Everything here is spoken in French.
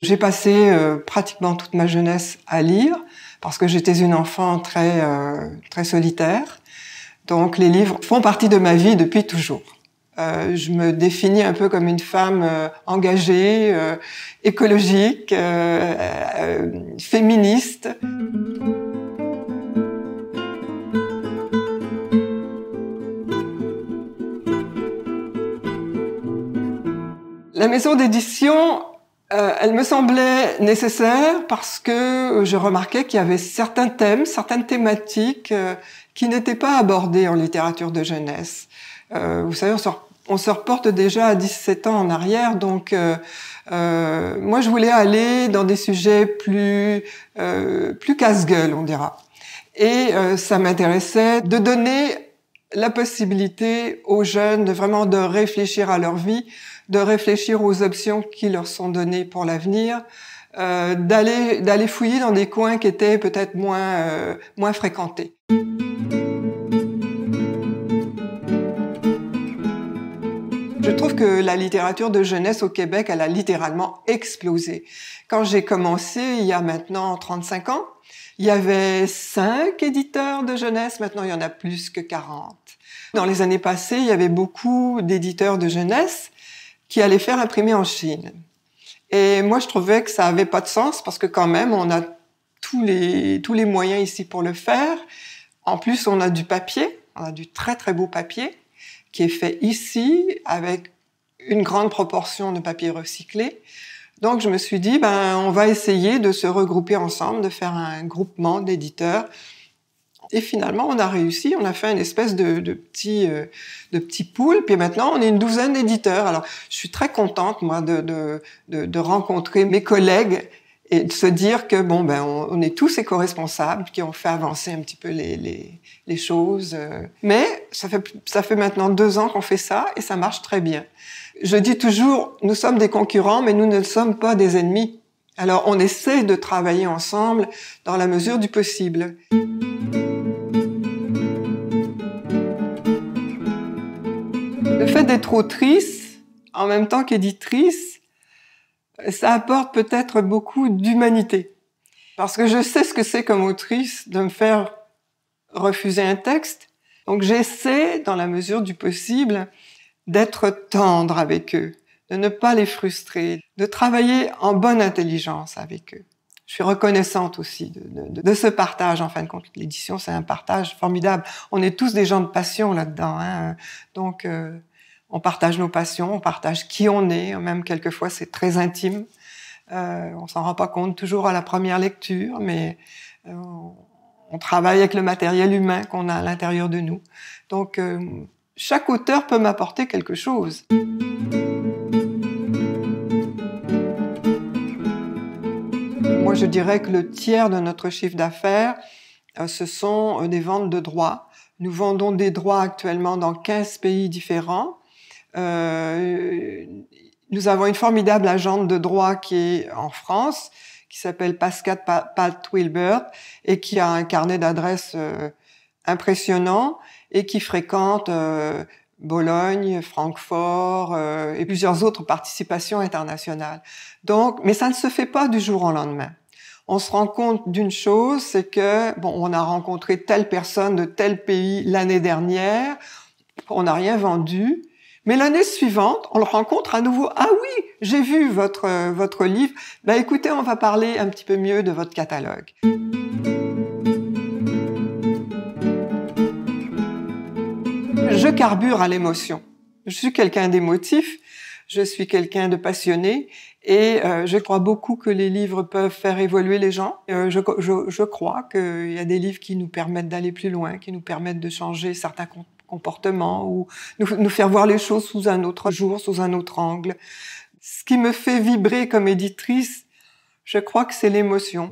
J'ai passé pratiquement toute ma jeunesse à lire, parce que j'étais une enfant très solitaire. Donc les livres font partie de ma vie depuis toujours. Je me définis un peu comme une femme engagée, écologique, féministe. La maison d'édition, elle me semblait nécessaire parce que je remarquais qu'il y avait certains thèmes, certaines thématiques qui n'étaient pas abordées en littérature de jeunesse. Vous savez, on se reporte déjà à 17 ans en arrière, donc moi je voulais aller dans des sujets plus casse-gueule, on dira. Et ça m'intéressait de donner la possibilité aux jeunes de réfléchir à leur vie, de réfléchir aux options qui leur sont données pour l'avenir, d'aller fouiller dans des coins qui étaient peut-être moins fréquentés. Je trouve que la littérature de jeunesse au Québec, elle a littéralement explosé. Quand j'ai commencé, il y a maintenant 35 ans, il y avait 5 éditeurs de jeunesse, maintenant il y en a plus que 40. Dans les années passées, il y avait beaucoup d'éditeurs de jeunesse qui allaient faire imprimer en Chine. Et moi, je trouvais que ça avait pas de sens parce que quand même, on a tous les moyens ici pour le faire. En plus, on a du papier, on a du très très beau papier qui est fait ici avec une grande proportion de papier recyclé. Donc, je me suis dit, on va essayer de se regrouper ensemble, de faire un groupement d'éditeurs. Et finalement, on a réussi, on a fait une espèce de petit pool, puis maintenant, on est une douzaine d'éditeurs. Alors, je suis très contente, moi, de rencontrer mes collègues et de se dire que, on est tous éco-responsables, qui ont fait avancer un petit peu les choses. Mais ça fait maintenant 2 ans qu'on fait ça et ça marche très bien. Je dis toujours, nous sommes des concurrents, mais nous ne sommes pas des ennemis. Alors, on essaie de travailler ensemble dans la mesure du possible. Le fait d'être autrice, en même temps qu'éditrice, ça apporte peut-être beaucoup d'humanité. Parce que je sais ce que c'est comme autrice de me faire refuser un texte. Donc j'essaie, dans la mesure du possible, d'être tendre avec eux, de ne pas les frustrer, de travailler en bonne intelligence avec eux. Je suis reconnaissante aussi de ce partage. En fin de compte, l'édition, c'est un partage formidable. On est tous des gens de passion là-dedans, hein. Donc, on partage nos passions, on partage qui on est. Même quelquefois, c'est très intime. On s'en rend pas compte toujours à la première lecture, mais on travaille avec le matériel humain qu'on a à l'intérieur de nous. Donc, chaque auteur peut m'apporter quelque chose. Moi, je dirais que le tiers de notre chiffre d'affaires, ce sont des ventes de droits. Nous vendons des droits actuellement dans 15 pays différents. Nous avons une formidable agente de droit qui est en France, qui s'appelle Pascal Pat-Wilbert et qui a un carnet d'adresses impressionnant et qui fréquente Bologne, Francfort et plusieurs autres participations internationales. Donc, mais ça ne se fait pas du jour au lendemain. On se rend compte d'une chose, c'est que on a rencontré telle personne de tel pays l'année dernière, on n'a rien vendu, mais l'année suivante, on le rencontre à nouveau. Ah oui, j'ai vu votre livre. Écoutez, on va parler un petit peu mieux de votre catalogue. Je carbure à l'émotion. Je suis quelqu'un d'émotif, je suis quelqu'un de passionné et je crois beaucoup que les livres peuvent faire évoluer les gens. Je crois qu'il y a des livres qui nous permettent d'aller plus loin, qui nous permettent de changer certains comportements ou nous faire voir les choses sous un autre jour, sous un autre angle. Ce qui me fait vibrer comme éditrice, je crois que c'est l'émotion.